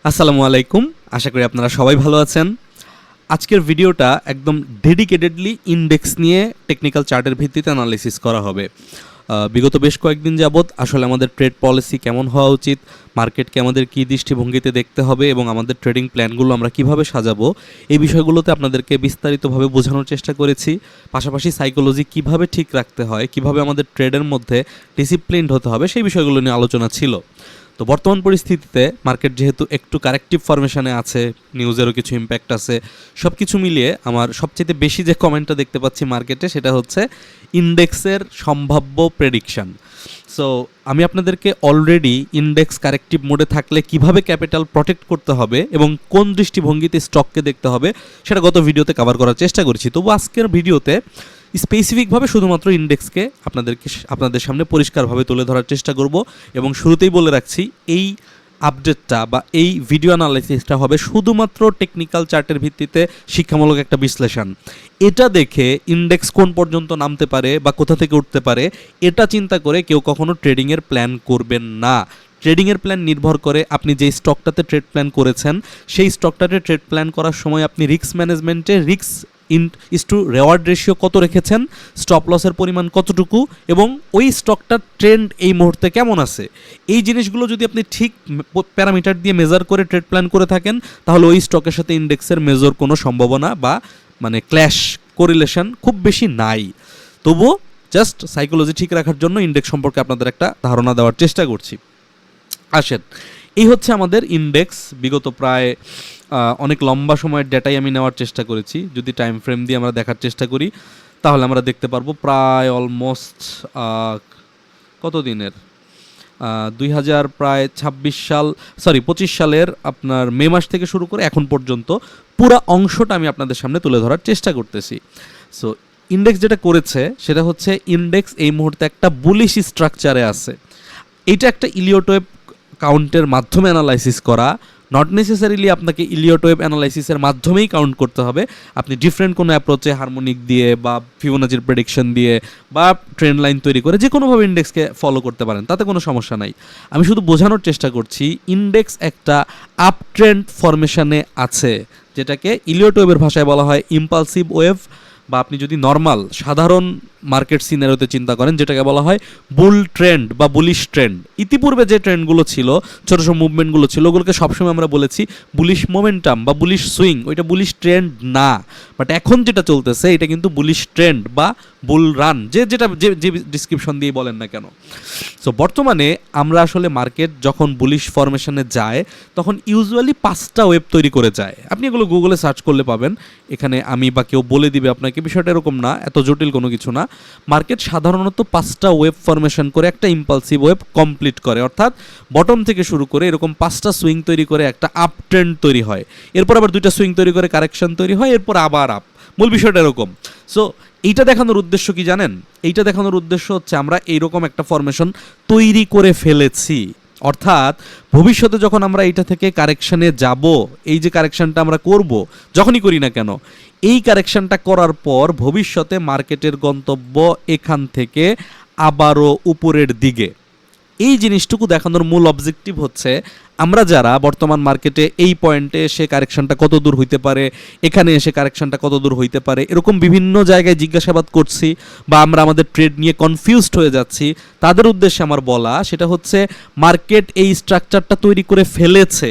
আসসালামু আলাইকুম। আশা করি আপনারা সবাই ভালো আছেন। আজকের ভিডিওটা একদম ডেডিকেটেডলি ইন্ডেক্স নিয়ে টেকনিক্যাল চার্টের ভিত্তিতে অ্যানালাইসিস করা হবে। বিগত বেশ কয়েকদিন যাবৎ আসলে আমাদের ট্রেড পলিসি কেমন হওয়া উচিত, মার্কেটকে আমাদের কী দৃষ্টিভঙ্গিতে দেখতে হবে এবং আমাদের ট্রেডিং প্ল্যানগুলো আমরা কিভাবে সাজাবো, এই বিষয়গুলোতে আপনাদেরকে বিস্তারিতভাবে বোঝানোর চেষ্টা করেছি। পাশাপাশি সাইকোলজি কিভাবে ঠিক রাখতে হয়, কিভাবে আমাদের ট্রেডের মধ্যে ডিসিপ্লিনড হতে হবে, সেই বিষয়গুলো নিয়ে আলোচনা ছিল। তো বর্তমান পরিস্থিতিতে মার্কেট যেহেতু একটু কারেক্টিভ ফরমেশনে আছে, নিউজেরও কিছু ইম্প্যাক্ট আছে, সব কিছু মিলিয়ে আমার সবচেয়ে বেশি যে কমেন্টটা দেখতে পাচ্ছি মার্কেটে সেটা হচ্ছে ইন্ডেক্সের সম্ভাব্য প্রেডিকশন। সো আমি আপনাদেরকে অলরেডি ইন্ডেক্স কারেক্টিভ মোডে থাকলে কিভাবে ক্যাপিটাল প্রোটেক্ট করতে হবে এবং কোন দৃষ্টিভঙ্গিতে স্টককে দেখতে হবে সেটা গত ভিডিওতে কভার করার চেষ্টা করেছি। তবু আজকের ভিডিওতে স্পেসিফিকভাবে শুধুমাত্র ইন্ডেক্সকে আপনাদের সামনে পরিষ্কারভাবে তুলে ধরার চেষ্টা করব। এবং শুরুতেই বলে রাখছি, এই আপডেটটা বা এই ভিডিও অ্যানালাইসিসটা হবে শুধুমাত্র টেকনিক্যাল চার্টের ভিত্তিতে শিক্ষামূলক একটা বিশ্লেষণ। এটা দেখে ইন্ডেক্স কোন পর্যন্ত নামতে পারে বা কোথা থেকে উঠতে পারে এটা চিন্তা করে কেউ কখনো ট্রেডিংয়ের প্ল্যান করবেন না। ট্রেডিংয়ের প্ল্যান নির্ভর করে আপনি যে স্টকটাতে ট্রেড প্ল্যান করেছেন সেই স্টকটাতে ট্রেড প্ল্যান করার সময় আপনি রিস্ক ম্যানেজমেন্টে risk is to reward ratio কত রেখেছেন, স্টপ লসের পরিমাণ কতটুকু এবং ওই স্টকটার ট্রেন্ড এই মুহূর্তে কেমন আছে, এই জিনিসগুলো যদি আপনি ঠিক প্যারামিটার দিয়ে মেজার করে ট্রেড প্ল্যান করে থাকেন তাহলে ওই স্টকের সাথে ইন্ডেক্সের মেজর কোনো সম্ভাবনা বা ক্ল্যাশ কোরিলেশন খুব বেশি নাই। তবুও জাস্ট সাইকোলজি ঠিক রাখার জন্য ইন্ডেক্স সম্পর্কে আপনাদের একটা ধারণা দেওয়ার চেষ্টা করছি। আসেন, এই হচ্ছে আমাদের ইন্ডেক্স। বিগত প্রায় অনেক লম্বা সময়ের ডেটাই আমি নেওয়ার চেষ্টা করেছি। যদি টাইম ফ্রেম দিয়ে আমরা দেখার চেষ্টা করি তাহলে আমরা দেখতে পারবো প্রায় অলমোস্ট কত দিনের 25 সালের আপনার মে মাস থেকে শুরু করে এখন পর্যন্ত পুরো অংশটা আমি আপনাদের সামনে তুলে ধরার চেষ্টা করতেছি। সো ইন্ডেক্স যেটা করেছে সেটা হচ্ছে ইন্ডেক্স এই মুহূর্তে একটা বুলিশ স্ট্রাকচারে আছে। এটা একটা ইলিয়ট ওয়েভ কাউন্টের মাধ্যমে অ্যানালাইসিস করা, নট নেসেসারিলি আপনাকে ইলিয়ট ওয়েভ অ্যানালাইসিসের মাধ্যমেই কাউন্ট করতে হবে। আপনি ডিফারেন্ট কোনো অ্যাপ্রোচে হারমোনিক দিয়ে বা ফিবোনাচির প্রেডিকশন দিয়ে বা ট্রেন্ড লাইন তৈরি করে যে কোনোভাবে ইন্ডেক্সকে ফলো করতে পারেন, তাতে কোনো সমস্যা নাই। আমি শুধু বোঝানোর চেষ্টা করছি ইন্ডেক্স একটা আপ ট্রেন্ড ফরমেশনে আছে, যেটাকে ইলিয়ট ওয়েভের ভাষায় বলা হয় ইম্পালসিভ ওয়েভ, বা আপনি যদি নর্মাল সাধারণ মার্কেট সিনারিওতে চিন্তা করেন যেটাকে বলা হয় বুল ট্রেন্ড বা বুলিশ ট্রেন্ড। ইতিপূর্বে যে ট্রেন্ডগুলো ছিল, ছোটো ছোটো মুভমেন্টগুলো ছিল, ওগুলোকে সবসময় আমরা বলেছি বুলিশ মোমেন্টাম বা বুলিশ সুইং। ওইটা বুলিশ ট্রেন্ড না, বাট এখন যেটা চলতেছে এটা কিন্তু বুলিশ ট্রেন্ড বা বুল রান, যে ডিসক্রিপশন দিয়ে বলেন না কেন। সো বর্তমানে আমরা আসলে মার্কেট যখন বুলিশ ফরমেশনে যায় তখন ইউজুয়ালি 5টা ওয়েভ তৈরি করে যায়। আপনি এগুলো গুগলে সার্চ করলে পাবেন, এখানে আমি বা কেউ বলে দিবে আপনাকে, বিষয়টা এরকম না, এত জটিল কোনো কিছু না। মার্কেট সাধারণত 5টা ওয়েভ ফরমেশন করে একটা ইম্পালসিভ ওয়েভ কমপ্লিট করে, অর্থাৎ বটম থেকে শুরু করে এরকম 5টা সুইং তৈরি করে একটা আপ ট্রেন্ড তৈরি হয়, এরপর আবার 2টা সুইং তৈরি করে কারেকশন তৈরি হয়, এরপর আবার আপ। মূল বিষয়টা এরকম। সো এইটা দেখানোর উদ্দেশ্য কি জানেন? এইটা দেখানোর উদ্দেশ্য হচ্ছে আমরা এইরকম একটা ফরমেশন তৈরি করে ফেলেছি, অর্থাৎ ভবিষ্যতে যখন আমরা এইটা থেকে কারেকশানে যাব, এই যে কারেকশানটা আমরা করব, যখনই করি না কেন, এই কারেকশানটা করার পর ভবিষ্যতে মার্কেটের গন্তব্য এখান থেকে আবারও উপরের দিকে। এই জিনিসটুকু দেখানোর মূল অবজেক্টিভ হচ্ছে আমরা যারা বর্তমান মার্কেটে এই পয়েন্টে এসে কারেকশনটা কত দূর হইতে পারে, এখানে এসে কারেকশনটা কত দূর হইতে পারে, এরকম বিভিন্ন জায়গায় জিজ্ঞাসাবাদ করছি বা আমরা আমাদের ট্রেড নিয়ে কনফিউজড হয়ে যাচ্ছি, তাদের উদ্দেশ্যে আমার বলা সেটা হচ্ছে মার্কেট এই স্ট্রাকচারটা তৈরি করে ফেলেছে।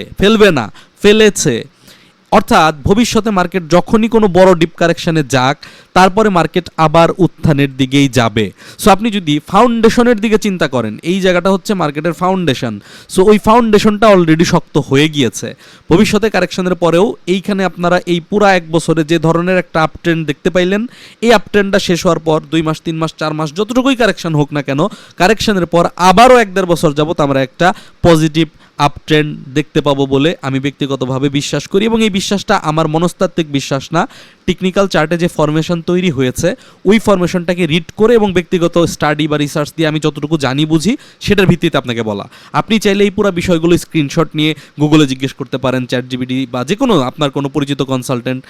অর্থাৎ ভবিষ্যতে মার্কেট যখনই কোনো বড় ডিপ কারেকশানে যাক তারপরে মার্কেট আবার উত্থানের দিকেই যাবে। সো আপনি যদি ফাউন্ডেশনের দিকে চিন্তা করেন, এই জায়গাটা হচ্ছে মার্কেটের ফাউন্ডেশন। সো ওই ফাউন্ডেশনটা অলরেডি শক্ত হয়ে গিয়েছে। ভবিষ্যতে কারেকশনের পরেও এইখানে আপনারা এই পুরা 1 বছরে যে ধরনের একটা আপ ট্রেন্ড দেখতে পাইলেন, এই আপ ট্রেন্ডটা শেষ হওয়ার পর 2 মাস 3 মাস 4 মাস যতটুকুই কারেকশন হোক না কেন, কারেকশনের পর আবারও 1-1.5 বছর যাবত আমরা একটা পজিটিভ আপ ট্রেন্ড দেখতে পাবো বলে আমি ব্যক্তিগতভাবে বিশ্বাস করি। এবং এই বিশ্বাসটা আমার মনস্তাত্ত্বিক বিশ্বাস না, টেকনিক্যাল চার্টে যে ফরমেশন তৈরি হয়েছে ওই ফরমেশনটাকে রিড করে এবং ব্যক্তিগত স্টাডি বা রিসার্চ দিয়ে আমি যতটুকু জানি বুঝি সেটার ভিত্তিতে আপনাকে বলা। আপনি চাইলে এই পুরো বিষয়গুলো স্ক্রিনশট নিয়ে গুগলে জিজ্ঞেস করতে পারেন, চ্যাটজিপিটি বা যে কোনো আপনার কোনো পরিচিত কনসালটেন্ট,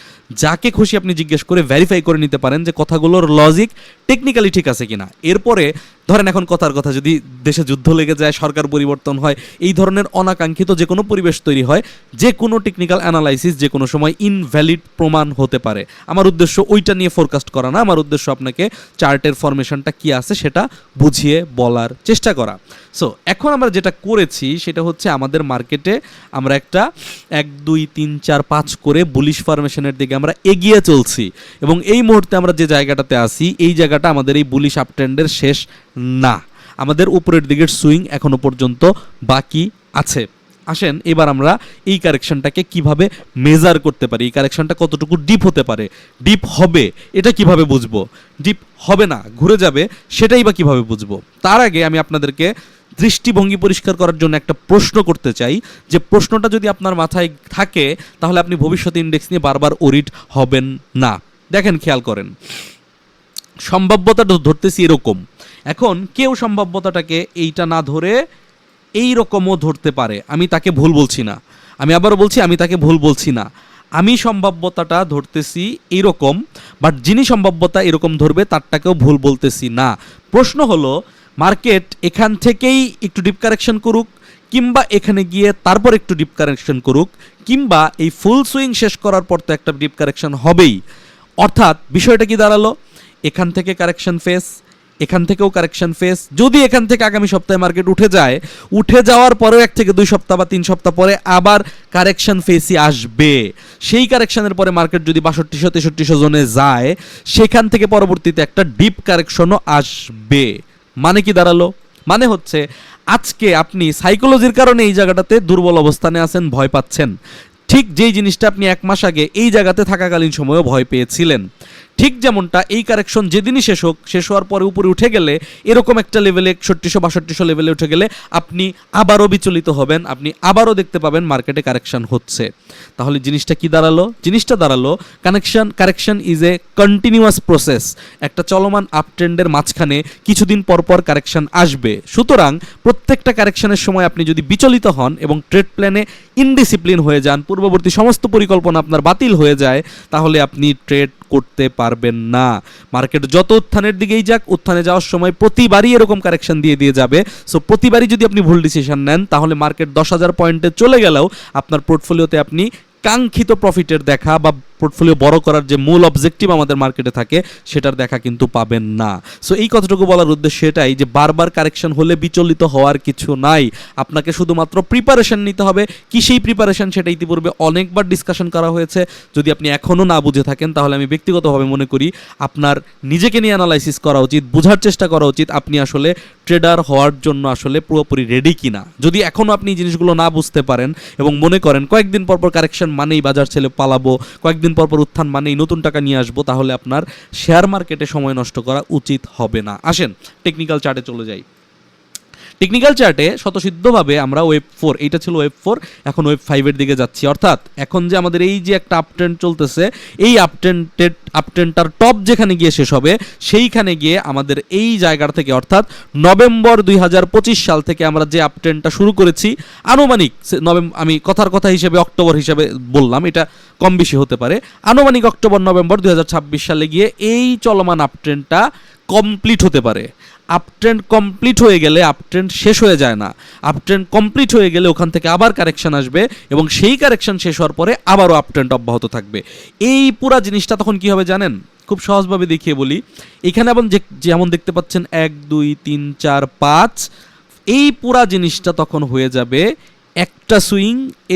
যাকে খুশি আপনি জিজ্ঞেস করে ভেরিফাই করে নিতে পারেন যে কথাগুলোর লজিক টেকনিক্যালি ঠিক আছে কিনা। এরপরে ধরেন এখন কথার কথা যদি দেশে যুদ্ধ লেগে যায়, সরকার পরিবর্তন হয়, এই ধরনের অনাকাঙ্ক্ষিত যে কোনো পরিবেশ তৈরি হয়, যে কোনো টেকনিক্যাল অ্যানালাইসিস যে কোনো সময় ইনভ্যালিড প্রমাণ হতে পারে। আমার উদ্দেশ্য ওইটা নিয়ে ফোরকাস্ট করা না, আমার উদ্দেশ্য আপনাকে চার্টের ফরমেশনটা কি আছে সেটা বুঝিয়ে বলার চেষ্টা করা। সো এখন আমরা যেটা করেছি সেটা হচ্ছে আমাদের মার্কেটে আমরা একটা 1 2 3 4 5 করে বুলিশ ফরমেশনের দিকে আমরা এগিয়ে চলছি, এবং এই মুহূর্তে আমরা যে জায়গাটাতে আছি এই জায়গাটা আমাদের এই বুলিশ আপট্রেন্ডের শেষ না, আমাদের উপরের দিকের সুইং এখনো পর্যন্ত বাকি আছে। আসেন এবার আমরা এই কারেকশনটাকে কিভাবে মেজার করতে পারি, এই কারেকশনটা কতটুকু ডিপ হতে পারে, ডিপ হবে এটা কিভাবে বুঝবো, ডিপ হবে না ঘুরে যাবে সেটাই বা কিভাবে বুঝবো। তার আগে আমি আপনাদেরকে দৃষ্টিভঙ্গি পরিষ্কার করার জন্য একটা প্রশ্ন করতে চাই, যে প্রশ্নটা যদি আপনার মাথায় থাকে তাহলে আপনি ভবিষ্যতে ইন্ডেক্স নিয়ে বারবার ওরিড হবেন না। দেখেন, খেয়াল করেন, সম্ভাব্যতাটা ধরতেছি এরকম, এখন কেউ সম্ভাব্যতাটাকে এইটা না ধরে এই রকমও ধরতে পারে, আমি তাকে ভুল বলছি না, আমি আবারও বলছি আমি তাকে ভুল বলছি না, আমি সম্ভাব্যতাটা ধরতেছি এইরকম, বাট যিনি সম্ভাব্যতা এরকম ধরবে তারটাকেও ভুল বলতেছি না। প্রশ্ন হলো মার্কেট এখান থেকেই একটু ডিপ কারেকশন করুক, কিংবা এখানে গিয়ে তারপর একটু ডিপ কারেকশন করুক, কিংবা এই ফুল সুইং শেষ করার পর তো একটা ডিপ কারেকশন হবেই। অর্থাৎ বিষয়টা কি দাঁড়ালো, এখান থেকে কারেকশন ফেস, এখান থেকেও কারেকশন ফেস, যদি এখান থেকে আগামী সপ্তাহে মার্কেট উঠে যায়, উঠে যাওয়ার পরেও 1 থেকে 2 সপ্তাহ বা 3 সপ্তাহ পরে আবার কারেকশন ফেসই আসবে। সেই কারেকশনের পরে মার্কেট যদি 6200 6300 জোনে যায়, সেখান থেকে পরবর্তীতে একটা ডিপ কারেকশনও আসবে। মানে কি দাঁড়ালো, মানে হচ্ছে আজকে আপনি সাইকোলজির কারণে এই জায়গাটাতে দুর্বল অবস্থানে আছেন, ভয় পাচ্ছেন, ঠিক যেই জিনিসটা আপনি 1 মাস আগে এই জায়গাতে থাকাকালীন সময়ও ভয় পেয়েছিলেন। ঠিক যেমনটা এই কারেকশন যেদিনই শেষ হোক, শেষ হওয়ার পরে উপরে উঠে গেলে এরকম একটা লেভেলে 6100 6200 লেভেলে উঠে গেলে আপনি আবারও বিচলিত হবেন, আপনি আবারও দেখতে পাবেন মার্কেটে কারেকশন হচ্ছে। তাহলে জিনিসটা কি দাঁড়ালো, জিনিসটা দাঁড়ালো correction is a continuous process, একটা চলমান আপট্রেন্ডের মাঝখানে কিছুদিন পর পর কারেকশন আসবে। সুতরাং প্রত্যেকটা কারেকশনের সময় আপনি যদি বিচলিত হন এবং ট্রেড প্ল্যানে ইনডিসিপ্লিন হয়ে যান, পূর্ববর্তী সমস্ত পরিকল্পনা আপনার বাতিল হয়ে যায়, তাহলে আপনি ট্রেড করতে পারবেন না। মার্কেট যত উত্থানের দিকেই যাক, উত্থানে যাওয়ার সময় প্রতিবারই এরকম কারেকশন দিয়ে যাবে। সো প্রতিবারই যদি আপনি ভুল ডিসিশন নেন, তাহলে মার্কেট 10,000 পয়েন্টে চলে গেলেও আপনার পোর্টফোলিওতে আপনি কাঙ্ক্ষিত প্রফিটের দেখা বা পোর্টফোলিও বড় করার যে মূল অবজেক্টিভ আমাদের মার্কেটে থাকে সেটার দেখা কিন্তু পাবেন না। সো এই কথাটুকু বলার উদ্দেশ্য এটাই যে বারবার কারেকশন হলে বিচলিত হওয়ার কিছু নাই, আপনাকে শুধুমাত্র প্রিপারেশন নিতে হবে। কি সেই প্রিপারেশন, সেটা ইতিপূর্বে অনেকবার ডিসকাশন করা হয়েছে। যদি আপনি এখনও না বুঝে থাকেন, তাহলে আমি ব্যক্তিগতভাবে মনে করি আপনার নিজেকে নিয়ে অ্যানালাইসিস করা উচিত, বোঝার চেষ্টা করা উচিত আপনি আসলে ট্রেডার হওয়ার জন্য আসলে পুরোপুরি রেডি কিনা। যদি এখনও আপনি এই জিনিসগুলো না বুঝতে পারেন এবং মনে করেন কয়েকদিন পরপর কারেকশন মানেই বাজার ছেলে পালাবো, কয়েকদিন পরপর উত্থান মানেই নতুন টাকা নিয়ে আসবো, তাহলে আপনার শেয়ার মার্কেটে সময় নষ্ট করা উচিত হবে না। আসেন টেকনিক্যাল চার্টে চলে যাই। টেকনিক্যাল চার্টে স্বতঃসিদ্ধভাবে আমরা ওয়েব 4, এইটা ছিল ওয়েব 4, এখন ওয়েব 5 এর দিকে যাচ্ছি। অর্থাৎ এখন যে আমাদের এই যে একটা আপট্রেন্ড চলতেছে, এই আপট্রেন্ডটার টপ যেখানে গিয়ে শেষ হবে, সেইখানে গিয়ে আমাদের এই জায়গা থেকে, অর্থাৎ নভেম্বর 2025 সাল থেকে আমরা যে আপট্রেন্ডটা শুরু করেছি, আনুমানিক আমি কথার কথা হিসেবে অক্টোবর হিসেবে বললাম, এটা কম বেশি হতে পারে, আনুমানিক অক্টোবর নভেম্বর 2026 সালে গিয়ে এই চলমান আপট্রেন্ডটা কমপ্লিট হতে পারে। আপট্রেন্ড কমপ্লিট হয়ে গেলে আপট্রেন্ড শেষ হয়ে যায় না, আপট্রেন্ড কমপ্লিট হয়ে গেলে ওখান থেকে আবার কারেকশন আসবে এবং সেই কারেকশন শেষ হওয়ার পরে আবারও আপট্রেন্ড অব্যাহত থাকবে। এই পুরা জিনিসটা তখন কি হবে জানেন, খুব সহজভাবে দেখিয়ে বলি। এখানে এখন যেমন দেখতে পাচ্ছেন 1 2 3 4 5, এই পুরা জিনিসটা তখন হয়ে যাবে একটা সুইং,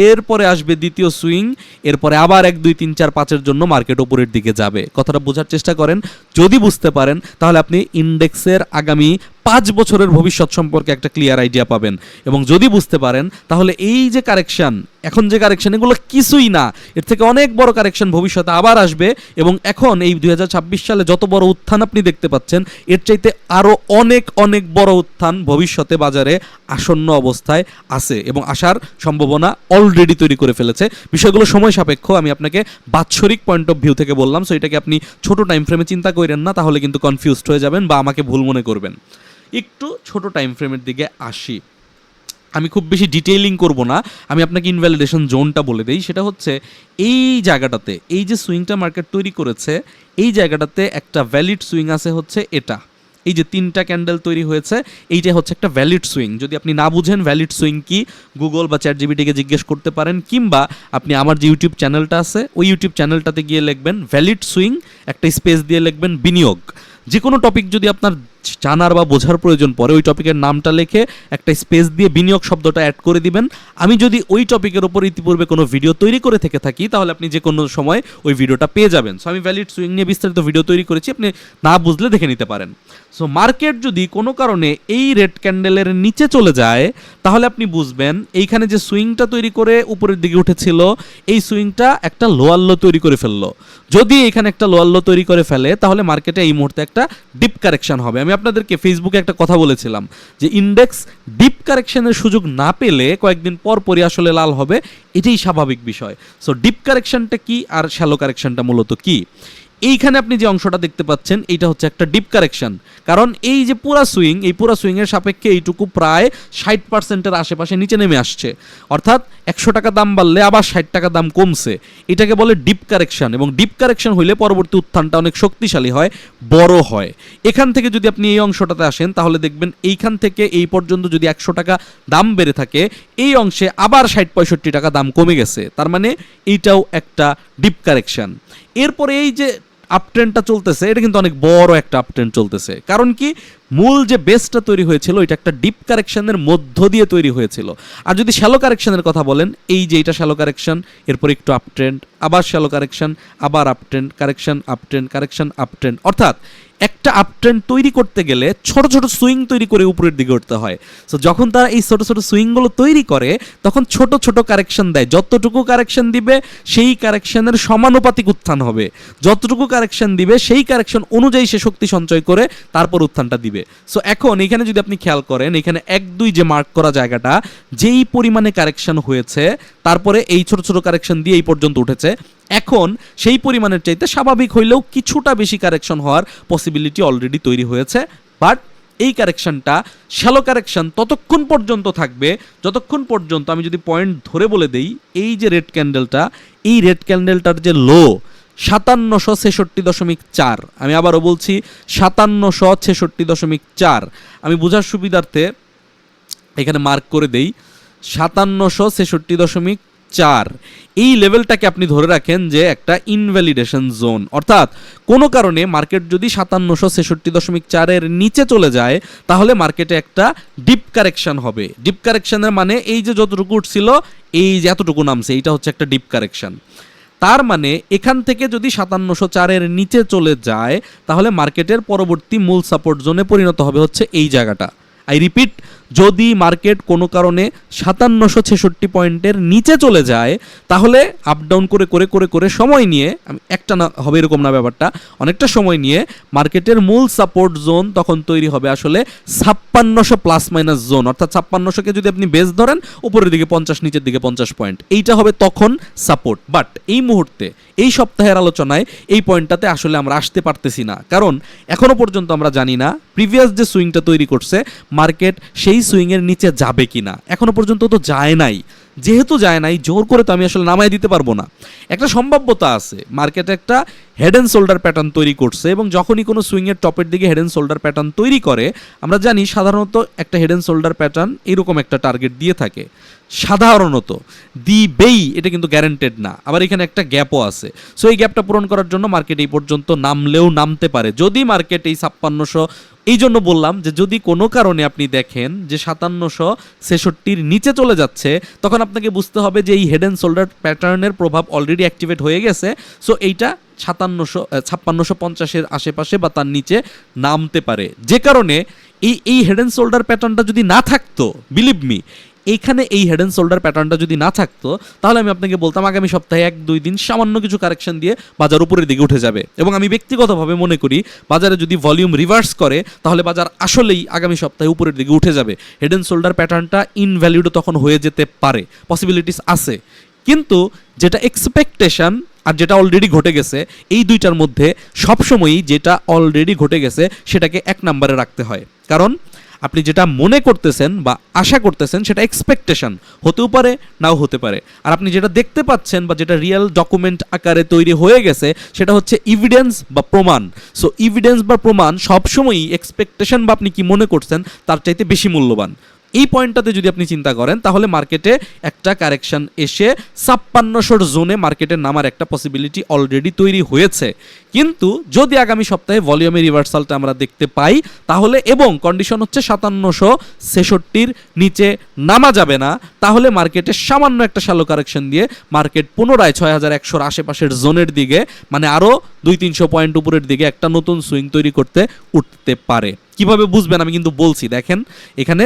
এরপরে আসবে দ্বিতীয় সুইং, এরপরে আবার 1 2 3 4 5-এর জন্য মার্কেট উপরের দিকে যাবে। কথাটা বোঝার চেষ্টা করেন, যদি বুঝতে পারেন তাহলে আপনি ইন্ডেক্সের আগামী 5 বছরের ভবিষ্যৎ সম্পর্কে একটা ক্লিয়ার আইডিয়া পাবেন। এবং যদি বুঝতে পারেন তাহলে এই যে কারেকশন, এখন যে কারেকশন, এগুলো কিছুই না, এর থেকে অনেক বড় কারেকশন ভবিষ্যতে আবার আসবে। এবং এখন এই 2026 সালে যত বড় উত্থান আপনি দেখতে পাচ্ছেন, এর চাইতে আরও অনেক অনেক বড় উত্থান ভবিষ্যতে বাজারে আসন্ন অবস্থায় আছে এবং আসার সম্ভাবনা অলরেডি তৈরি করে ফেলেছে। বিষয়গুলো সময় সাপেক্ষ, আমি আপনাকে বাৎসরিক পয়েন্ট অফ ভিউ থেকে বললাম। সো এটাকে আপনি ছোট টাইম ফ্রেমে চিন্তা করেন না, তাহলে কিন্তু কনফিউজড হয়ে যাবেন বা আমাকে ভুল মনে করবেন। একটু ছোট টাইম ফ্রেমের দিকে আসি, আমি খুব বেশি ডিটেইলিং করব না, আমি আপনাকে ইনভ্যালিডেশন জোনটা বলে দেই। সেটা হচ্ছে এই জায়গাটাতে, এই যে সুইংটা মার্কেট তৈরি করেছে, এই জায়গাটাতে একটা ভ্যালিড সুইং আছে হচ্ছে এটা, এই যে 3টা ক্যান্ডেল তৈরি হয়েছে, এইটা হচ্ছে একটা ভ্যালিড সুইং। যদি আপনি না বুঝেন ভ্যালিড সুইং কি, গুগল বা চ্যাটজিপিটিকে জিজ্ঞেস করতে পারেন, কিংবা আপনি আমার যে ইউটিউব চ্যানেলটা আছে ওই ইউটিউব চ্যানেলটাতে গিয়ে লিখবেন ভ্যালিড সুইং, একটা স্পেস দিয়ে লিখবেন বিনিয়োগ। যে কোনো টপিক যদি আপনার জানার বা বোঝার প্রয়োজন পড়ে ওই টপিকের নামটা লিখে একটা স্পেস দিয়ে বিনিয়োগ শব্দটা অ্যাড করে দিবেন। আমি যদি ওই টপিকের ওপর ইতিপূর্বে কোনো ভিডিও তৈরি করে থেকে থাকি তাহলে আপনি যে কোনো সময় ওই ভিডিওটা পেয়ে যাবেন। সো আমি ভ্যালিড সুইং নিয়ে বিস্তারিত ভিডিও তৈরি করেছি, আপনি না বুঝলে দেখে নিতে পারেন। সো মার্কেট যদি কোনো কারণে এই রেড ক্যান্ডেলের নিচে চলে যায় তাহলে আপনি বুঝবেন এইখানে যে সুইংটা তৈরি করে উপরের দিকে উঠেছিল এই সুইংটা একটা লোয়ার লো তৈরি করে ফেললো। যদি এখানে একটা লোয়ার লো তৈরি করে ফেলে তাহলে মার্কেটে এই মুহূর্তে একটা ডিপ কারেকশন হবে। আমি আপনাদেরকে ফেসবুকে একটা কথা বলেছিলাম যে ইন্ডেক্স ডিপ কারেকশনের সুযোগ না পেলে কয়েকদিন পর পরই আসলে লাল হবে, এটাই স্বাভাবিক বিষয়। সো ডিপ কারেকশনটা কি আর শ্যালো কারেকশনটা মূলত কি? এইখানে আপনি যে অংশটা দেখতে পাচ্ছেন এইটা হচ্ছে একটা ডিপ কারেকশন, কারণ এই যে পুরা সুইং, এই পুরা সুইংয়ের সাপেক্ষে এইটুকু প্রায় 60%-এর আশেপাশে নিচে নেমে আসছে। অর্থাৎ 100 টাকা দাম বাড়লে আবার 60 টাকা দাম কমছে, এটাকে বলে ডিপ কারেকশন। এবং ডিপ কারেকশন হইলে পরবর্তী উত্থানটা অনেক শক্তিশালী হয়, বড় হয়। এখান থেকে যদি আপনি এই অংশটাতে আসেন তাহলে দেখবেন এইখান থেকে এই পর্যন্ত যদি 100 টাকা দাম বেড়ে থাকে এই অংশে আবার 60-65 টাকা দাম কমে গেছে, তার মানে এইটাও একটা ডিপ কারেকশন। এরপরে এই যে আপট্রেন্ডটা চলতেছে এটা কিন্তু অনেক বড় একটা আপট্রেন্ড চলতেছে, কারণ কি মূল যে বেসটা তৈরি হয়েছিল এটা একটা ডিপ কারেকশনের মধ্য দিয়ে তৈরি হয়েছিল। আর যদি শ্যালো কারেকশনের কথা বলেন, এই যে এটা শ্যালো কারেকশন, এরপর একটু আপট্রেন্ড, আবার শ্যালো কারেকশন, আবার uptrend, correction, uptrend, correction, uptrend. অর্থাৎ একটা আপট্রেন্ড তৈরি করতে গেলে ছোট ছোট সুইং তৈরি করে উপরের দিকে উঠতে হয়। সো যখন তারা এই ছোট ছোট সুইংগুলো তৈরি করে তখন ছোট ছোট কারেকশন দেয়, যতটুকু কারেকশন দিবে সেই কারেকশনের সমানুপাতিক উত্থান হবে, যতটুকু কারেকশন দিবে সেই কারেকশন অনুযায়ী সে শক্তি সঞ্চয় করে তারপর উত্থানটা দিবে। সো এখন এখানে যদি আপনি খেয়াল করেন এখানে 1-2 যে মার্ক করা জায়গাটা যেই পরিমাণে কারেকশন হয়েছে তারপরে এই ছোট ছোট কারেকশন দিয়ে এই পর্যন্ত উঠেছে, এখন সেই পরিমাণের চাইতে স্বাভাবিক হইলেও কিছুটা বেশি কারেকশন হওয়ার পসিবিলিটি অলরেডি তৈরি হয়েছে। বাট এই কারেকশনটা শ্যালো কারেকশন ততক্ষণ পর্যন্ত থাকবে যতক্ষণ পর্যন্ত, আমি যদি পয়েন্ট ধরে বলে দেই, এই যে রেড ক্যান্ডেলটা, এই রেড ক্যান্ডেলটার যে লো 5766.4, আমি আবারও বলছি 5766.4, আমি বোঝার সুবিধার্থে এখানে মার্ক করে দেই 5766.4। এই লেভেলটাকে আপনি ধরে রাখেন যে একটা ইনভ্যালিডেশন জোন, অর্থাৎ কোনো কারণে মার্কেট যদি 5766.4-এর নিচে চলে যায় তাহলে মার্কেটে একটা ডিপ কারেকশন হবে। ডিপ কারেকশনের মানে এই যে যতটুকু উঠছিল এই যে এতটুকু নামছে, এইটা হচ্ছে একটা ডিপ কারেকশন। তার মানে এখান থেকে যদি 5704-এর নিচে চলে যায় তাহলে মার্কেটের পরবর্তী মূল সাপোর্ট জোনে পরিণত হবে হচ্ছে এই জায়গাটা। আই রিপিট, যদি মার্কেট কোনো কারণে 5766 পয়েন্টের নিচে চলে যায় তাহলে আপ ডাউন করে করে করে করে সময় নিয়ে, আমি একটা না হবে এরকম না ব্যাপারটা, অনেকটা সময় নিয়ে মার্কেটের মূল সাপোর্ট জোন তখন তৈরি হবে আসলে 5600 প্লাস মাইনাস জোন। অর্থাৎ 5600-কে যদি আপনি বেস ধরেন উপরের দিকে 50, নিচের দিকে 50 পয়েন্ট, এইটা হবে তখন সাপোর্ট। বাট এই মুহূর্তে এই সপ্তাহের আলোচনায় এই পয়েন্টটাতে আসলে আমরা আসতে পারতেছি না, কারণ এখনো পর্যন্ত আমরা জানি না প্রিভিয়াস যে সুইংটা তৈরি করছে মার্কেট সেই সুইংয়ের নিচে যাবে কিনা। এখনো পর্যন্ত তো যায় নাই, যেহেতু যায় নাই জোর করে তো আমি আসলে নামাই দিতে পারবো না। একটা সম্ভাব্যতা আছে, মার্কেটে একটা হেড অ্যান্ড শোল্ডার প্যাটার্ন তৈরি করছে, এবং যখনই কোনো সুইংয়ের টপের দিকে হেড অ্যান্ড শোল্ডার প্যাটার্ন তৈরি করে আমরা জানি সাধারণত একটা হেড অ্যান্ড শোল্ডার প্যাটার্ন এরকম একটা টার্গেট দিয়ে থাকে, সাধারণত দিবেই, এটা কিন্তু গ্যারান্টেড না। আবার এখানে একটা গ্যাপও আছে। সো এই গ্যাপটা পূরণ করার জন্য মার্কেট এই পর্যন্ত নামলেও নামতে পারে। যদি মার্কেট এই 5600, এই জন্য বললাম যে যদি কোনো কারণে আপনি দেখেন যে 5766-র নিচে চলে যাচ্ছে তখন আপনাকে বুঝতে হবে যে এই হেড অ্যান্ড শোল্ডার প্যাটার্নের প্রভাব অলরেডি অ্যাক্টিভেট হয়ে গেছে। সো এইটা 5650-এর আশেপাশে বা তার নিচে নামতে পারে, যে কারণে এই হেড অ্যান্ড শোল্ডার প্যাটার্নটা যদি না থাকতো, বিলিভ মি, এইখানে এই হেড অ্যান্ড শোল্ডার প্যাটার্নটা যদি না থাকতো তাহলে আমি আপনাকে বলতাম আগামী সপ্তাহে 1-2 দিন সামান্য কিছু কারেকশন দিয়ে বাজার উপরের দিকে উঠে যাবে। এবং আমি ব্যক্তিগতভাবে মনে করি বাজারে যদি ভলিউম রিভার্স করে তাহলে বাজার আসলেই আগামী সপ্তাহে উপরের দিকে উঠে যাবে। হেড অ্যান্ড শোল্ডার প্যাটার্নটা ইনভ্যালিডও তখন হয়ে যেতে পারে, পসিবিলিটিস আছে। কিন্তু যেটা এক্সপেকটেশন আর যেটা অলরেডি ঘটে গেছে, এই দুইটার মধ্যে সবসময়ই যেটা অলরেডি ঘটে গেছে সেটাকে 1 নম্বরে রাখতে হয়। কারণ আপনি যেটা মনে করতেছেন বা আশা করতেছেন সেটা এক্সপেকটেশন, হতেও পারে নাও হতে পারে। আর আপনি যেটা দেখতে পাচ্ছেন বা যেটা রিয়েল ডকুমেন্ট আকারে তৈরি হয়ে গেছে সেটা হচ্ছে ইভিডেন্স বা প্রমাণ। সো ইভিডেন্স বা প্রমাণ সবসময়ই এক্সপেকটেশন বা আপনি কি মনে করছেন তার চাইতে বেশি মূল্যবান। এই পয়েন্টটাতে যদি আপনি চিন্তা করেন তাহলে মার্কেটে একটা কারেকশন এসে ৫৬০০ জোনে মার্কেটের নামার একটা পসিবিলিটি অলরেডি তৈরি হয়েছে। কিন্তু যদি আগামী সপ্তাহে ভলিউমের রিভার্সালটা আমরা দেখতে পাই তাহলে, এবং কন্ডিশন হচ্ছে ৫৭৬৬-র নিচে নামা যাবে না, তাহলে মার্কেটে সামান্য একটা শ্যালো কারেকশন দিয়ে মার্কেট পুনরায় ৬১০০-র আশেপাশের জোনের দিকে, মানে আরও ২-৩০০ পয়েন্ট উপরের দিকে একটা নতুন সুইং তৈরি করতে উঠতে পারে। কিভাবে বুঝবেন আমি কিন্তু বলছি, দেখেন এখানে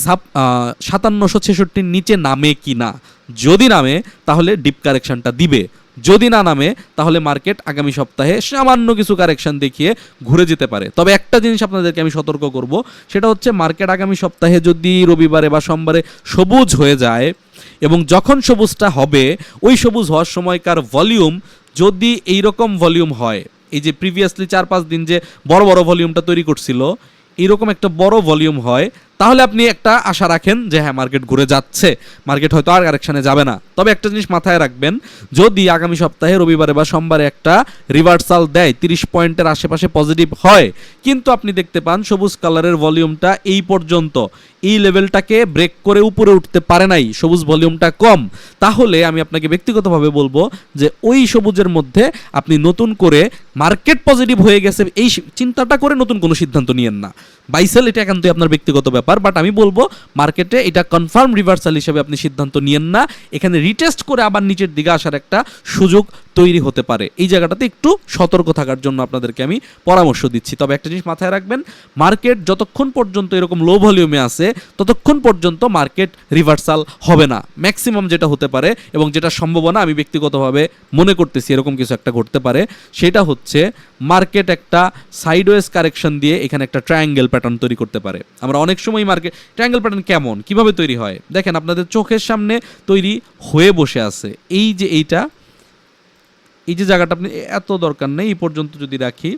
৫৭৬৬-র নিচে নামে কি না। যদি নামে তাহলে ডিপ কারেকশনটা দিবে, যদি না নামে তাহলে মার্কেট আগামী সপ্তাহে সামান্য কিছু কারেকশন দেখিয়ে ঘুরে যেতে পারে। তবে একটা জিনিস আপনাদেরকে আমি সতর্ক করব, সেটা হচ্ছে মার্কেট আগামী সপ্তাহে যদি রবিবারে বা সোমবারে সবুজ হয়ে যায়, এবং যখন সবুজটা হবে ওই সবুজ হওয়ার সময়কার ভলিউম যদি এইরকম ভলিউম হয়, এই যে প্রিভিয়াসলি ৪-৫ দিন যে বড় বড় ভলিউমটা তৈরি করছিল, এইরকম একটা বড় ভলিউম হয়, তাহলে আপনি একটা আশা রাখেন যে হ্যাঁ মার্কেট ঘুরে যাচ্ছে, মার্কেট হয়তো আর কারেকশানে যাবে না। তবে একটা জিনিস মাথায় রাখবেন, যদি আগামী সপ্তাহে রবিবারে বা সোমবারে একটা রিভার্সাল দেয়, ৩০ পয়েন্টের আশেপাশে পজিটিভ হয়, কিন্তু আপনি দেখতে পান সবুজ কালারের ভলিউমটা এই পর্যন্ত এই লেভেলটাকে ব্রেক করে উপরে উঠতে পারে নাই, সবুজ ভলিউমটা কম, তাহলে আমি আপনাকে ব্যক্তিগতভাবে বলবো যে ওই সবুজের মধ্যে আপনি নতুন করে মার্কেট পজিটিভ হয়ে গেছে এই চিন্তাটা করে নতুন কোনো সিদ্ধান্ত নিয়েন না। বাইসেল এটা একান্তই আপনার ব্যক্তিগত ব্যাপার, বাট আমি বলবো মার্কেটে এটা কনফার্ম রিভার্সাল হিসেবে আপনি সিদ্ধান্ত নিয়েন না। এখানে রিটেস্ট করে আবার নিচের দিকে আসার একটা সুযোগ তৈরি হতে পারে। এই জায়গাটাতে একটু সতর্ক থাকার জন্য আপনাদেরকে আমি পরামর্শ দিচ্ছি। তবে একটা জিনিস মাথায় রাখবেন, মার্কেট যতক্ষণ পর্যন্ত এরকম লো ভলিউমে আছে ততক্ষণ পর্যন্ত মার্কেট রিভার্সাল হবে না। ম্যাক্সিমাম যেটা হতে পারে এবং যেটা সম্ভাবনা আমি ব্যক্তিগতভাবে মনে করতেছি এরকম কিছু একটা ঘটতে পারে, সেটা হচ্ছে মার্কেট একটা সাইডওয়েজ কারেকশন দিয়ে এখানে একটা ট্রায়াঙ্গেল প্যাটার্ন তৈরি করতে পারে। আমরা অনেক সময় মার্কেট ট্রায়াঙ্গেল প্যাটার্ন কেমন কিভাবে তৈরি হয় দেখেন, আপনাদের চোখের সামনে তৈরি হয়ে বসে আছে। এই যে এই যে জায়গাটা আপনি এত দরকার নেই, এই পর্যন্ত যদি রাখি,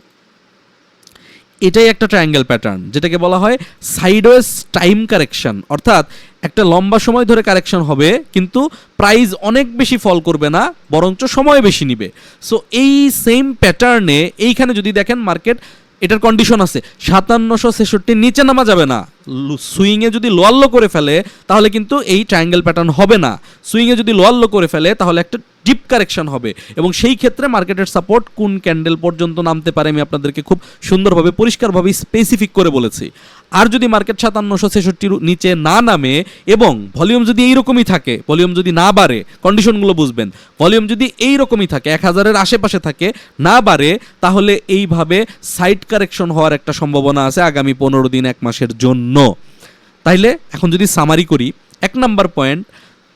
এটাই একটা ট্রায়াঙ্গেল প্যাটার্ন, যেটাকে বলা হয় সাইডওয়েজ টাইম কারেকশন। অর্থাৎ একটা লম্বা সময় ধরে কারেকশন হবে কিন্তু প্রাইস অনেক বেশি ফল করবে না, বরঞ্চ সময় বেশি নিবে। সো এই সেম প্যাটার্নে এইখানে যদি দেখেন মার্কেট, এটার কন্ডিশন আছে ৫৭৬৬-র নিচে নামা যাবে না। সুইংয়ে যদি লোয়াল্লো করে ফেলে তাহলে কিন্তু এই ট্রায়াঙ্গেল প্যাটার্ন হবে না। সুইংয়ে যদি লোয়াল্লো করে ফেলে তাহলে একটা ডিপ কারেকশন হবে, এবং সেই ক্ষেত্রে মার্কেটের সাপোর্ট কোন ক্যান্ডেল পর্যন্ত নামতে পারে আমি আপনাদেরকে খুব সুন্দরভাবে পরিষ্কারভাবে স্পেসিফিক করে বলেছি। আর যদি মার্কেট ৫৭৬৬-র নিচে না নামে এবং ভলিউম যদি এইরকমই থাকে, ভলিউম যদি না বাড়ে, কন্ডিশনগুলো বুঝবেন, ভলিউম যদি এইরকমই থাকে ১০০০-এর আশেপাশে থাকে, না বাড়ে, তাহলে এইভাবে সাইড কারেকশন হওয়ার একটা সম্ভাবনা আছে আগামী ১৫ দিন ১ মাসের জন্য। তাইলে এখন যদি সামারি করি, ১ নাম্বার পয়েন্ট,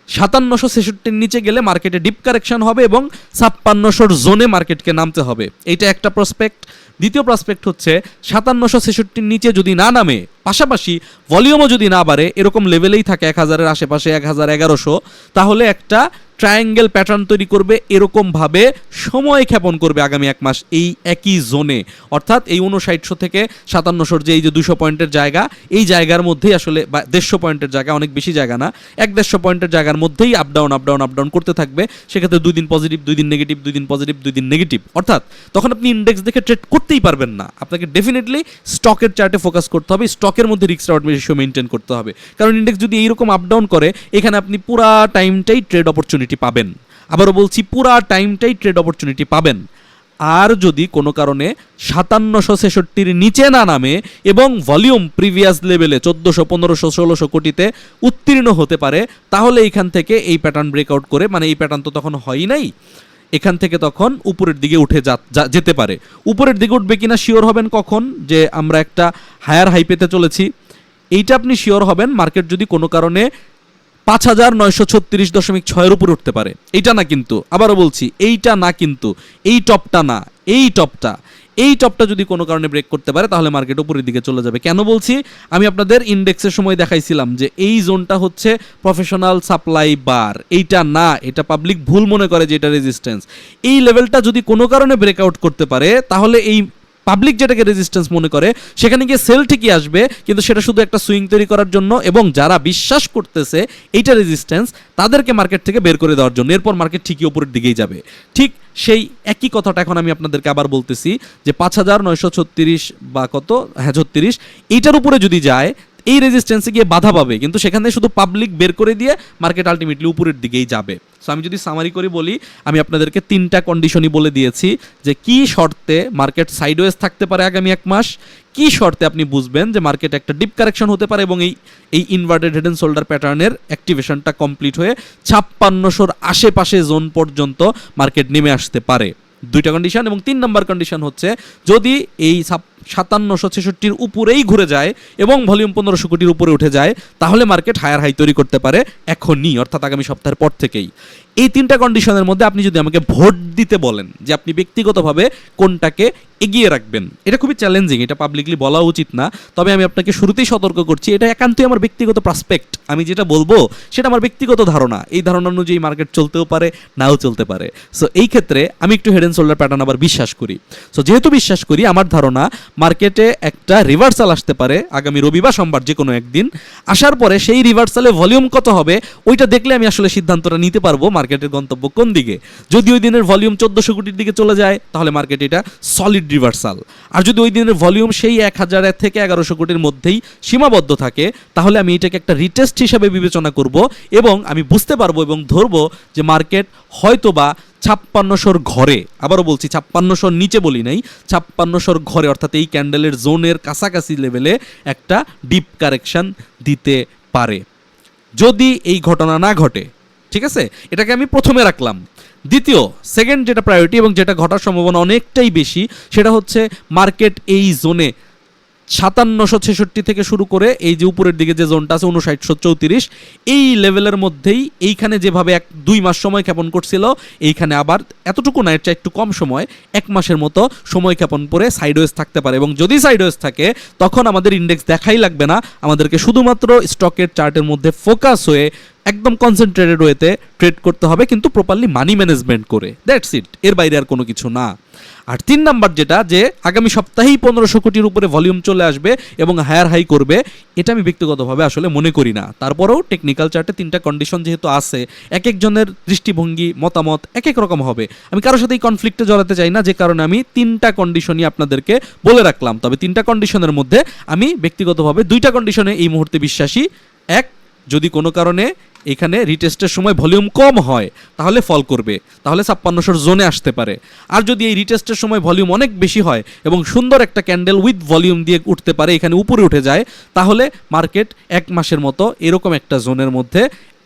৫৭৬৬-র নিচে গেলে মার্কেটে ডিপ কারেকশন হবে এবং ৫৬০০-র জোনে মার্কেটকে নামতে হবে, এইটা একটা প্রসপেক্ট। দ্বিতীয় প্রসপেক্ট হচ্ছে ৫৭৬৬-র নিচে যদি না নামে, পাশাপাশি ভলিউমও যদি না বাড়ে, এরকম লেভেলেই থাকে ১০০০-এর আশেপাশে ১১১০০, তাহলে একটা ট্রায়াঙ্গেল প্যাটার্ন তৈরি করবে, এরকমভাবে সময় ক্ষেপণ করবে আগামী ১ মাস এই একই জোনে। অর্থাৎ এই ৫৯০০ থেকে ৫৭০০-র যে এই যে ২০০ পয়েন্টের জায়গা, এই জায়গার মধ্যেই আসলে, বা ১৫০ পয়েন্টের জায়গা, অনেক বেশি জায়গা না, ১-১৫০ পয়েন্টের জায়গার মধ্যেই আপ ডাউন করতে থাকবে। সেক্ষেত্রে 2 দিন পজিটিভ, 2 দিন নেগেটিভ, 2 দিন পজিটিভ, 2 দিন নেগেটিভ। অর্থাৎ তখন আপনি ইন্ডেক্স দেখে ট্রেড করতেই পারবেন না। আপনাকে ডেফিনেটলি স্টকের চার্টে ফোকাস করতে হবে, স্টকের মধ্যে রিস্ক রিওয়ার্ড রেশিও মেনটেন করতে হবে। কারণ ইন্ডেক্স যদি এইরকম আপ ডাউন করে, এখানে আপনি পুরা টাইমটাই ট্রেড অপরচুনিটি পাবেন। আবারও বলছি, পুরা টাইমটাই ট্রেড অপরচুনিটি পাবেন। আর যদি কোনো কারণে ৫৭৬৬-র নিচে না নামে এবং ভলিউম প্রিভিয়াস লেভেলে ১৪০০, ১৫০০, ১৬০০ কোটিতে উত্তীর্ণ হতে পারে, তাহলে এইখান থেকে এই প্যাটার্ন ব্রেকআউট করে, মানে এই প্যাটার্ন তো তখন হয়ই নাই, এখান থেকে তখন উপরের দিকে উঠে যেতে পারে। উপরের দিকে উঠবে কিনা শিওর হবেন কখন, যে আমরা একটা হায়ার হাই পেতে চলেছি, এইটা আপনি শিওর হবেন মার্কেট যদি কোনো কারণে ৫৯৩৬.৬-এর উপরে উঠতে পারে। এইটা না কিন্তু, আবারও বলছি, এইটা না কিন্তু, এই টপটা না, এই টপটা যদি কোনো কারণে ব্রেক করতে পারে তাহলে মার্কেট উপরের দিকে চলে যাবে। কেন বলছি, আমি আপনাদের ইন্ডেক্সের সময় দেখাইছিলাম যে এই জোনটা হচ্ছে প্রফেশনাল সাপ্লাই বার, এইটা না, এটা পাবলিক ভুল মনে করে যে এটা রেজিস্ট্যান্স। এই লেভেলটা যদি কোনো কারণে ব্রেকআউট করতে পারে তাহলে এই পাবলিক যেটাকে রেজিস্ট্যান্স মনে করে সেখানে গিয়ে সেল ঠিকই আসবে, কিন্তু সেটা শুধু একটা সুইং তৈরি করার জন্য এবং যারা বিশ্বাস করতেছে এইটা রেজিস্ট্যান্স তাদেরকে মার্কেট থেকে বের করে দেওয়ার জন্য। এরপর মার্কেট ঠিকই উপরের দিকেই যাবে। ঠিক সেই একই কথাটা এখন আমি আপনাদেরকে আবার বলতেছি যে 5,936 বা কত, হ্যাঁ 36, এইটার উপরে যদি যায় এই রেজিস্ট্যান্সে গিয়ে বাধা পাবে, কিন্তু সেখানে শুধু পাবলিক বের করে দিয়ে মার্কেট আলটিমেটলি উপরের দিকেই যাবে। সো আমি যদি সামারি করে বলি, আমি আপনাদেরকে 3টা কন্ডিশনই বলে দিয়েছি যে কি শর্তে মার্কেট সাইডওয়েজ থাকতে পারে আগামী 1 মাস, কি শর্তে আপনি বুঝবেন যে মার্কেট একটা ডিপ কারেকশন হতে পারে এবং এই ইনভার্টেড হেড এন্ড শোল্ডার প্যাটার্নের অ্যাক্টিভেশনটা কমপ্লিট হয়ে 5600-র আশেপাশে জোন পর্যন্ত মার্কেট নেমে আসতে পারে। 2টা কন্ডিশন। এবং 3 নম্বর কন্ডিশন হচ্ছে যদি এই 5766-র উপরেই ঘুরে যায় এবং ভলিউম 1500 কোটির উপরে উঠে যায়, তাহলে মার্কেট হায়ার হাই তৈরি করতে পারে এখনই, অর্থাৎ আগামী সপ্তাহের পর থেকেই। এই 3টা কন্ডিশনের মধ্যে আপনি যদি আমাকে ভোট দিতে বলেন যে আপনি ব্যক্তিগতভাবে কোনটাকে এগিয়ে রাখবেন, এটা খুবই চ্যালেঞ্জিং, এটা পাবলিকলি বলা উচিত না। তবে আমি আপনাকে শুরুতেই সতর্ক করছি, এটা একান্তই আমার ব্যক্তিগত প্রসপেক্ট। আমি যেটা বলবো সেটা আমার ব্যক্তিগত ধারণা। এই ধারণা অনুযায়ী মার্কেট চলতেও পারে, নাও চলতে পারে। সো এই ক্ষেত্রে আমি একটু হেড এন্ড শোল্ডার প্যাটার্ন আবার বিশ্বাস করি। সো যেহেতু বিশ্বাস করি, আমার ধারণা মার্কেটে একটা রিভার্সাল আসতে পারে আগামী রবিবার সোমবার যে কোনো একদিন। আসার পরে সেই রিভার্সালে ভলিউম কত হবে ওইটা দেখলে আমি আসলে সিদ্ধান্তটা নিতে পারবো মার্কেটের গন্তব্য কোন দিকে। যদি ওই দিনের ভলিউম 1400 কোটির দিকে চলে যায় তাহলে মার্কেট এটা সলিড রিভার্সাল। আর যদি ওই দিনের ভলিউম সেই 1000 থেকে 1100 কোটির মধ্যেই সীমাবদ্ধ থাকে, তাহলে আমি এটাকে একটা রিটেস্ট হিসাবে বিবেচনা করব এবং আমি বুঝতে পারবো এবং ধরবো যে মার্কেট হয়তোবা 5600-র ঘরে, আবারও বলছি 5600-র নিচে বলি নাই, 5600-র ঘরে, অর্থাৎ এই ক্যান্ডেলের জোনের কাছাকাছি লেভেলে একটা ডিপ কারেকশন দিতে পারে যদি এই ঘটনা না ঘটে। ঠিক আছে, এটাকে আমি প্রথমে রাখলাম। সেকেন্ড যেটা প্রায়োরিটি এবং যেটা ঘটার সম্ভাবনা অনেকটাই বেশি, সেটা হচ্ছে মার্কেট এই জোনে 5766 থেকে শুরু করে এই যে উপরের দিকে যে জোনটা আছে 5934, এই লেভেলের মধ্যেই এইখানে যেভাবে 1-2 মাস সময় ক্ষেপণ করছিল, এইখানে আবার এতটুকু না, এর চেয়ে একটু কম সময়, 1 মাসের মতো সময় ক্ষেপণ করে সাইডওয়েজ থাকতে পারে। এবং যদি সাইডওয়েজ থাকে তখন আমাদের ইন্ডেক্স দেখাই লাগবে না, আমাদেরকে শুধুমাত্র স্টকের চার্টের মধ্যে ফোকাস হয়ে একদম কনসেন্ট্রেটেড ওয়েতে ট্রেড করতে হবে, কিন্তু প্রপারলি মানি ম্যানেজমেন্ট করে। দ্যাটস ইট, এর বাইরে আর কোনো কিছু না। আর 3 নাম্বার যেটা, যে আগামী সপ্তাহেই 1500 কোটির উপরে ভলিউম চলে আসবে এবং হায়ার হাই করবে, এটা আমি ব্যক্তিগতভাবে আসলে মনে করি না। তারপরেও টেকনিক্যাল চার্টে 3টা কন্ডিশন যেহেতু আছে, এক একজনের দৃষ্টিভঙ্গি মতামত এক এক রকম হবে। আমি কারোর সাথে এই কনফ্লিক্টে জড়াতে চাই না, যে কারণে আমি 3টা কন্ডিশনই আপনাদেরকে বলে রাখলাম। তবে 3টা কন্ডিশনের মধ্যে আমি ব্যক্তিগতভাবে 2টা কন্ডিশনে এই মুহূর্তে বিশ্বাসী। এক, যদি কোনো কারণে এখানে রিটেস্টের সময় ভলিউম কম হয় তাহলে ফল করবে, তাহলে 5600-র জোনে আসতে পারে। আর যদি এই রিটেস্টের সময় ভলিউম অনেক বেশি হয় এবং সুন্দর একটা ক্যান্ডেল উইথ ভলিউম দিয়ে উঠতে পারে, এখানে উপরে উঠে যায়, তাহলে মার্কেট 1 মাসের মতো এরকম একটা জোনের মধ্যে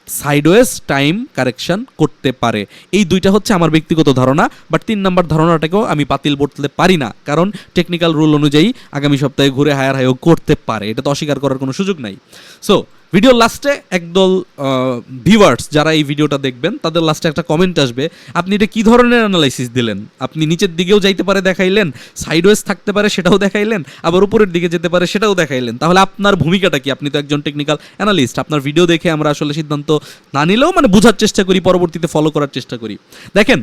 সাইডওয়েজ টাইম কারেকশন করতে পারে। এই 2টা হচ্ছে আমার ব্যক্তিগত ধারণা। বাট 3 নম্বর ধারণাটাকেও আমি বাতিল করতে পারি না, কারণ টেকনিক্যাল রুল অনুযায়ী আগামী সপ্তাহে ঘুরে হায়ার হাইও করতে পারে, এটা তো অস্বীকার করার কোনো সুযোগ নাই। সো ভিডিওর লাস্টে একদল ভিউয়ার্স যারা এই ভিডিওটা দেখবেন তাদের লাস্টে একটা কমেন্ট আসবে, আপনি এটা কী ধরনের অ্যানালাইসিস দিলেন? আপনি নিচের দিকেও যাইতে পারে দেখাইলেন, সাইডওয়েজ থাকতে পারে সেটাও দেখাইলেন, আবার উপরের দিকে যেতে পারে সেটাও দেখাইলেন। তাহলে আপনার ভূমিকাটা কি? আপনি তো একজন টেকনিক্যাল অ্যানালিস্ট। আপনার ভিডিও দেখে আমরা আসলে সিদ্ধান্ত না নিলেও মানে বোঝার চেষ্টা করি, পরবর্তীতে ফলো করার চেষ্টা করি। দেখেন,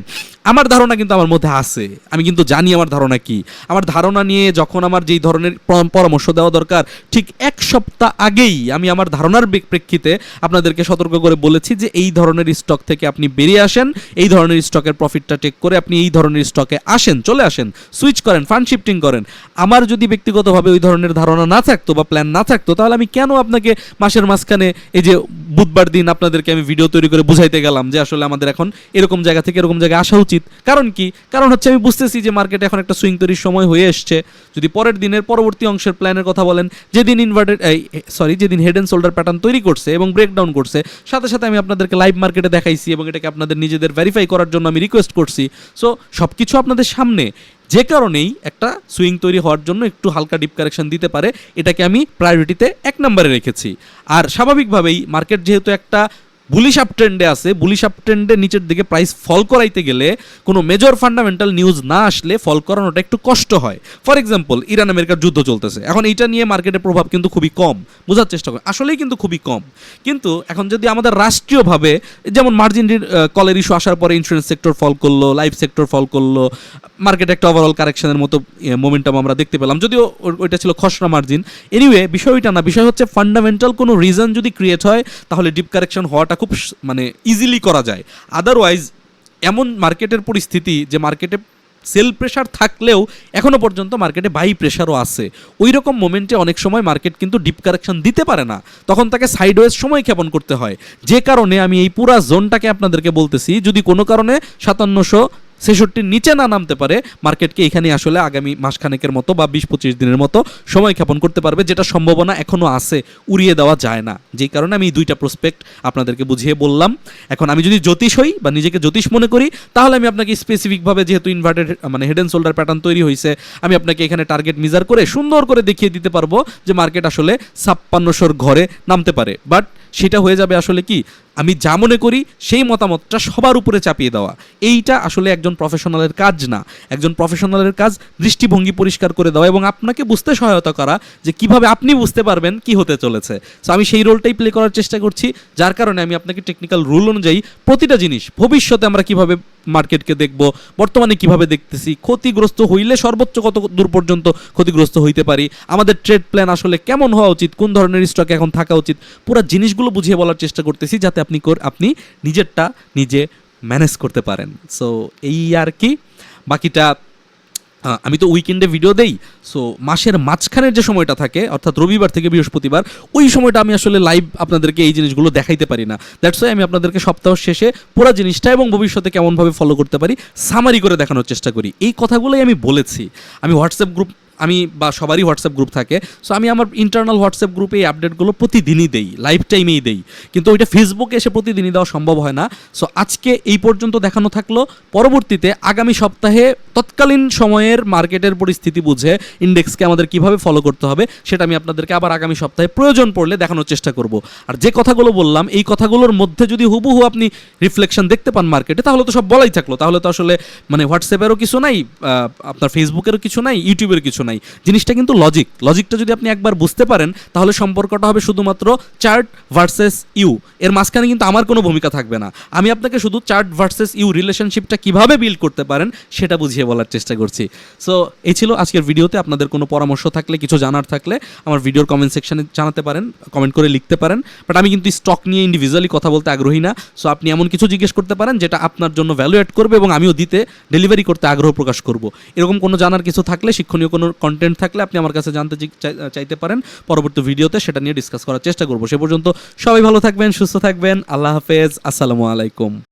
আমার ধারণা কিন্তু আমার মধ্যে আছে, আমি কিন্তু জানি আমার ধারণা কি। আমার ধারণা নিয়ে যখন আমার যেই ধরনের পরামর্শ দেওয়া দরকার, ঠিক 1 সপ্তাহ আগেই আমি আমার ধারণার প্রেক্ষিতে আপনাদেরকে সতর্ক করে বলেছি যে এই ধরনের স্টক থেকে আপনি বেরিয়ে আসেন, এই ধরনের স্টকের প্রফিটটা টেক করে আপনি এই ধরনের স্টকে আসেন, চলে আসেন, সুইচ করেন, ফান্ড শিফটিং করেন। আমার যদি ব্যক্তিগতভাবে ওই ধরনের ধারণা না থাকতো বা প্ল্যান না থাকতো, তাহলে আমি কেন আপনাকে মাসের মাঝখানে এই যে বুধবার দিন আপনাদেরকে আমি ভিডিও তৈরি করে বুঝাইতে গেলাম যে আসলে আমাদের এখন এরকম জায়গা থেকে এরকম জায়গায় আসা উচিত? কারণ কি? কারণ হচ্ছে আমি বুঝতেছি যে মার্কেটে এখন একটা সুইং তৈরির সময় হয়ে এসছে। যদি পরের দিনের পরবর্তী অংশের প্ল্যানের কথা বলেন, যেদিন যেদিন হেড এন্ড শোল্ডার প্যাটার্ন তৈরি করছে এবং ব্রেকডাউন করছে, সাথে সাথে আমি আপনাদেরকে লাইভ মার্কেটে দেখাইছি এবং এটাকে আপনাদের নিজেদের ভেরিফাই করার জন্য আমি রিকোয়েস্ট করছি। সো সব কিছু আপনাদের সামনে, যে কারণেই একটা সুইং তৈরি হওয়ার জন্য একটু হালকা ডিপ কারেকশন দিতে পারে, এটাকে আমি প্রায়োরিটিতে 1 নম্বরে রেখেছি। আর স্বাভাবিকভাবেই মার্কেট যেহেতু একটা বুলিশ আপ ট্রেন্ডে আছে, বুলিশ আপ ট্রেন্ডে নিচের দিকে প্রাইস ফল করাইতে গেলে কোনো মেজর ফান্ডামেন্টাল নিউজ না আসলে ফল করানোটা একটু কষ্ট হয়। ফর এক্সাম্পল, ইরান আমেরিকার যুদ্ধ চলতেছে, এখন এইটা নিয়ে মার্কেটের প্রভাব কিন্তু খুবই কম, বোঝার চেষ্টা করে, আসলেই কিন্তু খুবই কম। কিন্তু এখন যদি আমাদের রাষ্ট্রীয়ভাবে, যেমন মার্জিন কলের ইস্যু আসার পরে ইন্স্যুরেন্স সেক্টর ফল করলো, লাইফ সেক্টর ফল করলো, মার্কেটে একটা ওভারঅল কারেকশনের মতো মোমেন্টাম আমরা দেখতে পেলাম, যদিও ওইটা ছিল খসড়া মার্জিন। এনিওয়ে বিষয় ওইটা না, বিষয় হচ্ছে ফান্ডামেন্টাল কোনো রিজন যদি ক্রিয়েট হয় তাহলে ডিপ কারেকশন হওয়াটা খুব মানে ইজিলি করা যায়। আদারওয়াইজ এমন মার্কেটের পরিস্থিতি যে মার্কেটে সেল প্রেশার থাকলেও এখনও পর্যন্ত মার্কেটে বাই প্রেশারও আছে, ওই রকম মোমেন্টে অনেক সময় মার্কেট কিন্তু ডিপ কারেকশন দিতে পারে না, তখন তাকে সাইডওয়েজ সময় ক্ষেপণ করতে হয়। যে কারণে আমি এই পুরা জোনটাকে আপনাদেরকে বলতেছি, যদি কোনো কারণে 5766 নিচে না নামতে পারে, মার্কেটকে এখানে আসলে আগামী মাসখানেকের মতো বা 20-25 দিনের মতো সময় ক্ষেপণ করতে পারবে, যেটা সম্ভাবনা এখনও আছে, উড়িয়ে দেওয়া যায় না। যেই কারণে আমি এই দুইটা প্রসপেক্ট আপনাদেরকে বুঝিয়ে বললাম। এখন আমি যদি জ্যোতিষ হই বা নিজেকে জ্যোতিষ মনে করি, তাহলে আমি আপনাকে স্পেসিফিকভাবে, যেহেতু ইনভার্টেড মানে হেড অ্যান্ড শোল্ডার প্যাটার্ন তৈরি হয়েছে, আমি আপনাকে এখানে টার্গেট মিজার করে সুন্দর করে দেখিয়ে দিতে পারবো যে মার্কেট আসলে 5600 ঘরে নামতে পারে। বাট সেটা হয়ে যাবে আসলে কি, আমি যা মনে করি সেই মতামতটা সবার উপরে চাপিয়ে দেওয়া। এইটা আসলে একজন প্রফেশনালের কাজ না। একজন প্রফেশনালের কাজ দৃষ্টিভঙ্গি পরিষ্কার করে দেওয়া এবং আপনাকে বুঝতে সহায়তা করা যে কিভাবে আপনি বুঝতে পারবেন কি হতে চলেছে। সো আমি সেই রোলটাই প্লে করার চেষ্টা করছি, যার কারণে আমি আপনাকে টেকনিক্যাল রুল অনুযায়ী প্রতিটা জিনিস, ভবিষ্যতে আমরা কিভাবে মার্কেটকে দেখব, বর্তমানে কিভাবে দেখতেছি, ক্ষতিগ্রস্ত হইলে সর্বোচ্চ কত দূর পর্যন্ত ক্ষতিগ্রস্ত হইতে পারি, আমাদের ট্রেড প্ল্যান আসলে কেমন হওয়া উচিত, কোন ধরনের স্টক এখন থাকা উচিত, পুরো জিনিসগুলো বুঝিয়ে বলার চেষ্টা করতেছি যাতে আপনি নিজেরটা নিজে ম্যানেজ করতে পারেন। সো এই আর কি। বাকিটা আমি তো উইকেন্ডে ভিডিও দেই, সো মাসের মাঝখানের যে সময়টা থাকে, অর্থাৎ রবিবার থেকে বৃহস্পতিবার, ওই সময়টা আমি আসলে লাইভ আপনাদেরকে এই জিনিসগুলো দেখাইতে পারি না। দ্যাটস ওয়াই আমি আপনাদেরকে সপ্তাহ শেষে পুরো জিনিসটা এবং ভবিষ্যতে কেমনভাবে ফলো করতে পারি সামারি করে দেখানোর চেষ্টা করি। এই কথাগুলোই আমি বলেছি। আমি হোয়াটসঅ্যাপ গ্রুপ, আমি বা সবারই হোয়াটসঅ্যাপ গ্রুপ থাকে, সো আমি আমার ইন্টারনাল হোয়াটসঅ্যাপ গ্রুপে এই আপডেটগুলো প্রতিদিনই দেই, লাইভ টাইমেই দেই, কিন্তু ওইটা ফেসবুকে এসে প্রতিদিনই দেওয়া সম্ভব হয় না। সো আজকে এই পর্যন্ত দেখানো থাকলো। পরবর্তীতে আগামী সপ্তাহে তৎকালীন সময়ের মার্কেটের পরিস্থিতি বুঝে ইন্ডেক্সকে আমাদের কিভাবে ফলো করতে হবে সেটা আমি আপনাদেরকে আবার আগামী সপ্তাহে প্রয়োজন পড়লে দেখানোর চেষ্টা করব। আর যে কথাগুলো বললাম, এই কথাগুলোর মধ্যে যদি হুবহু আপনি রিফ্লেকশন দেখতে পান মার্কেটে, তাহলে তো সব বলাই থাকলো। তাহলে তো আসলে মানে হোয়াটসঅ্যাপেরও কিছু নাই, আপনার ফেসবুকেরও কিছু নাই, ইউটিউবের কিছু নাই। জিনিসটা কিন্তু লজিকটা যদি আপনি একবার বুঝতে পারেন, তাহলে সম্পর্কটা হবে শুধুমাত্র চার্ট ভার্সেস ইউ, এর মাঝখানে কিন্তু আমার কোনো ভূমিকা থাকবে না। আমি আপনাকে শুধু চার্ট ভার্সেস ইউ রিলেশনশিপটা কিভাবে বিল্ড করতে পারেন সেটা বুঝিয়ে বলার চেষ্টা করছি। সো এই ছিল আজকের ভিডিওতে। আপনাদের কোনো পরামর্শ থাকলে, কিছু জানার থাকলে আমার ভিডিওর কমেন্ট সেকশনে জানাতে পারেন, কমেন্ট করে লিখতে পারেন। বাট আমি কিন্তু স্টক নিয়ে ইন্ডিভিজুয়ালি কথা বলতে আগ্রহী না। সো আপনি এমন কিছু জিজ্ঞেস করতে পারেন যেটা আপনার জন্য ভ্যালু অ্যাড করবে এবং আমিও ডেলিভারি করতে আগ্রহ প্রকাশ করব। এরকম কোনো জানার কিছু থাকলে, শিক্ষণীয় কোনো কন্টেন্ট থাকলে আপনি আমার কাছে জানতে চাইতে পারেন। পরবর্তী ভিডিওতে সেটা নিয়ে ডিসকাস করার চেষ্টা করব। সে পর্যন্ত সবাই ভালো থাকবেন, সুস্থ থাকবেন। আল্লাহ হাফেজ, আসসালামু আলাইকুম।